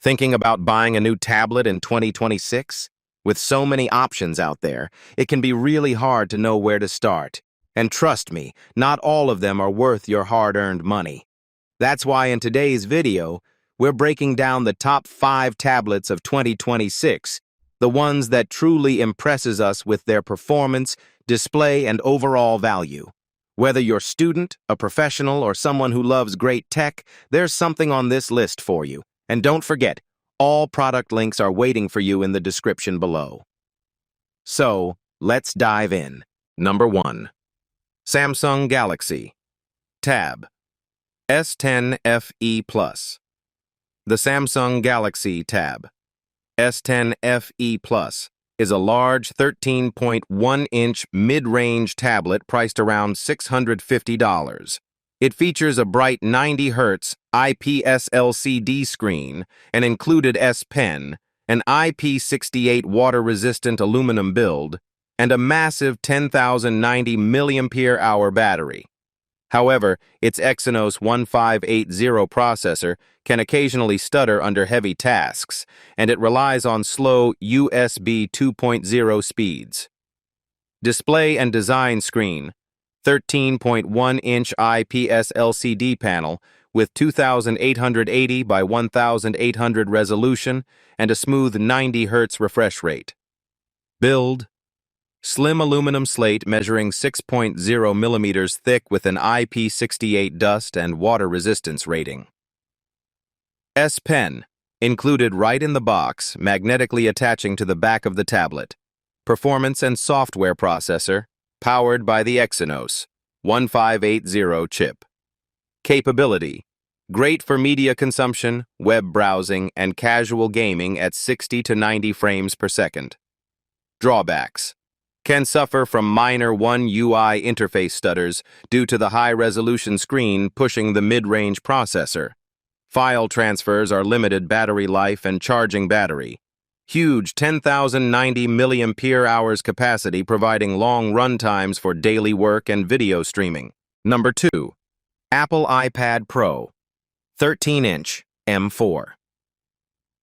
Thinking about buying a new tablet in 2026? With so many options out there, it can be really hard to know where to start. And trust me, not all of them are worth your hard-earned money. That's why in today's video, we're breaking down the top 5 tablets of 2026, the ones that truly impresses us with their performance, display, and overall value. Whether you're a student, a professional, or someone who loves great tech, there's something on this list for you. And don't forget, all product links are waiting for you in the description below. So, let's dive in. Number 1. Samsung Galaxy Tab S10 FE Plus. The Samsung Galaxy Tab S10 FE Plus is a large 13.1-inch mid-range tablet priced around $650. It features a bright 90 Hz IPS LCD screen, an included S Pen, an IP68 water-resistant aluminum build, and a massive 10,090 mAh battery. However, its Exynos 1580 processor can occasionally stutter under heavy tasks, and it relies on slow USB 2.0 speeds. Display and design screen: 13.1-inch IPS LCD panel with 2880 by 1800 resolution and a smooth 90 Hz refresh rate. Build: slim aluminum slate measuring 6.0 millimeters thick with an IP68 dust and water resistance rating. S Pen, included right in the box, magnetically attaching to the back of the tablet. Performance and software processor, powered by the Exynos 1580 chip. Capability: great for media consumption, web browsing, and casual gaming at 60 to 90 frames per second. Drawbacks: can suffer from minor One UI interface stutters due to the high-resolution screen pushing the mid-range processor. File transfers are limited battery life and charging battery. Huge 10,090 mAh capacity providing long run times for daily work and video streaming. Number 2. Apple iPad Pro 13-inch M4.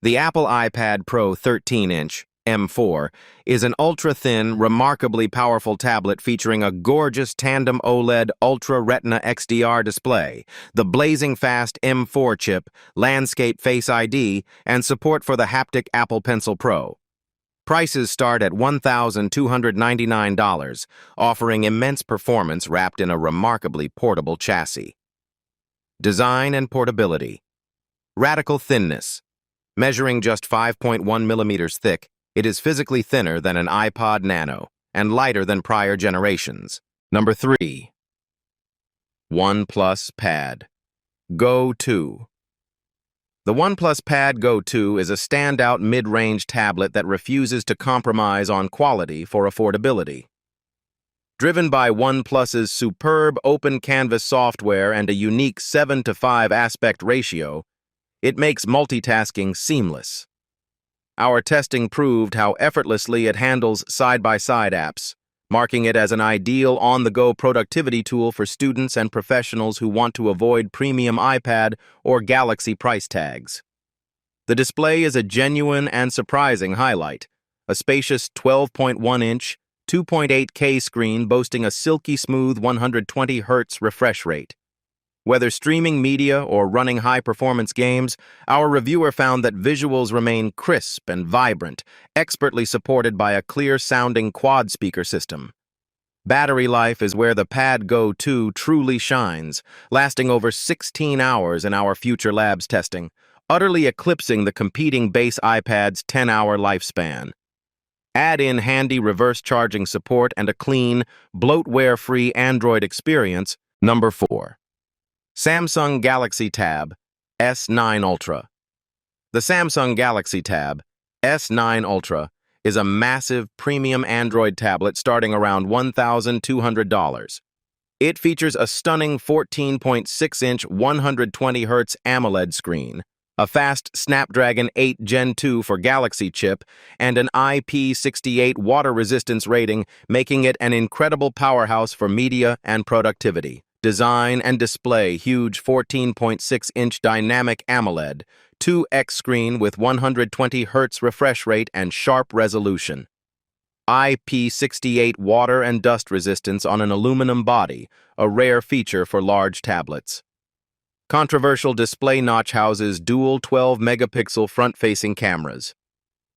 The Apple iPad Pro 13-inch M4 is an ultra-thin, remarkably powerful tablet featuring a gorgeous tandem OLED Ultra Retina XDR display, the blazing fast M4 chip, landscape Face ID, and support for the haptic Apple Pencil Pro. Prices start at $1,299, offering immense performance wrapped in a remarkably portable chassis. Design and portability: radical thinness. Measuring just 5.1 millimeters thick, it is physically thinner than an iPod Nano and lighter than prior generations. Number 3. OnePlus Pad Go 2. The OnePlus Pad Go 2 is a standout mid-range tablet that refuses to compromise on quality for affordability. Driven by OnePlus's superb open canvas software and a unique 7:5 aspect ratio, it makes multitasking seamless. Our testing proved how effortlessly it handles side-by-side apps, marking it as an ideal on-the-go productivity tool for students and professionals who want to avoid premium iPad or Galaxy price tags. The display is a genuine and surprising highlight, a spacious 12.1-inch, 2.8K screen boasting a silky smooth 120 Hz refresh rate. Whether streaming media or running high-performance games, our reviewer found that visuals remain crisp and vibrant, expertly supported by a clear-sounding quad-speaker system. Battery life is where the Pad Go 2 truly shines, lasting over 16 hours in our future labs testing, utterly eclipsing the competing base iPad's 10-hour lifespan. Add in handy reverse charging support and a clean, bloatware-free Android experience. Number 4. Samsung Galaxy Tab S9 Ultra. The Samsung Galaxy Tab S9 Ultra is a massive premium Android tablet starting around $1,200. It features a stunning 14.6-inch 120 Hz AMOLED screen, a fast Snapdragon 8 Gen 2 for Galaxy chip, and an IP68 water resistance rating, making it an incredible powerhouse for media and productivity. Design and display: huge 14.6-inch dynamic AMOLED, 2x screen with 120 Hz refresh rate and sharp resolution. IP68 water and dust resistance on an aluminum body, a rare feature for large tablets. Controversial display notch houses dual 12-megapixel front-facing cameras.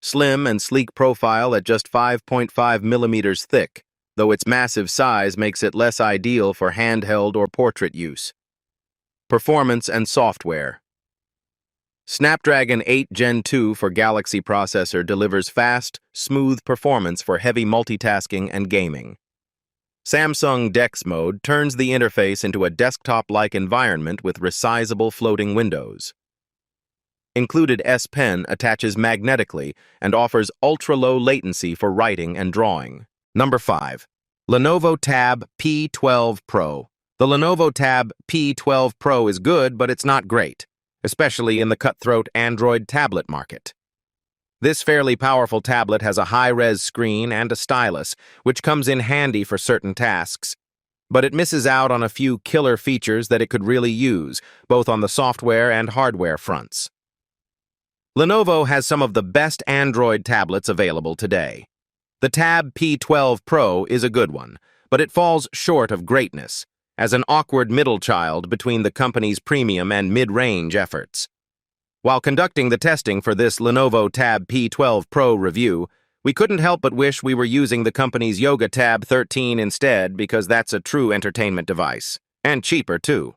Slim and sleek profile at just 5.5 millimeters thick, though its massive size makes it less ideal for handheld or portrait use. Performance and software. Snapdragon 8 Gen 2 for Galaxy processor delivers fast, smooth performance for heavy multitasking and gaming. Samsung DeX mode turns the interface into a desktop-like environment with resizable floating windows. Included S Pen attaches magnetically and offers ultra-low latency for writing and drawing. Number 5. Lenovo Tab P12 Pro. The Lenovo Tab P12 Pro is good, but it's not great, especially in the cutthroat Android tablet market. This fairly powerful tablet has a high-res screen and a stylus, which comes in handy for certain tasks, but it misses out on a few killer features that it could really use, both on the software and hardware fronts. Lenovo has some of the best Android tablets available today. The Tab P12 Pro is a good one, but it falls short of greatness, as an awkward middle child between the company's premium and mid-range efforts. While conducting the testing for this Lenovo Tab P12 Pro review, we couldn't help but wish we were using the company's Yoga Tab 13 instead, because that's a true entertainment device, and cheaper too.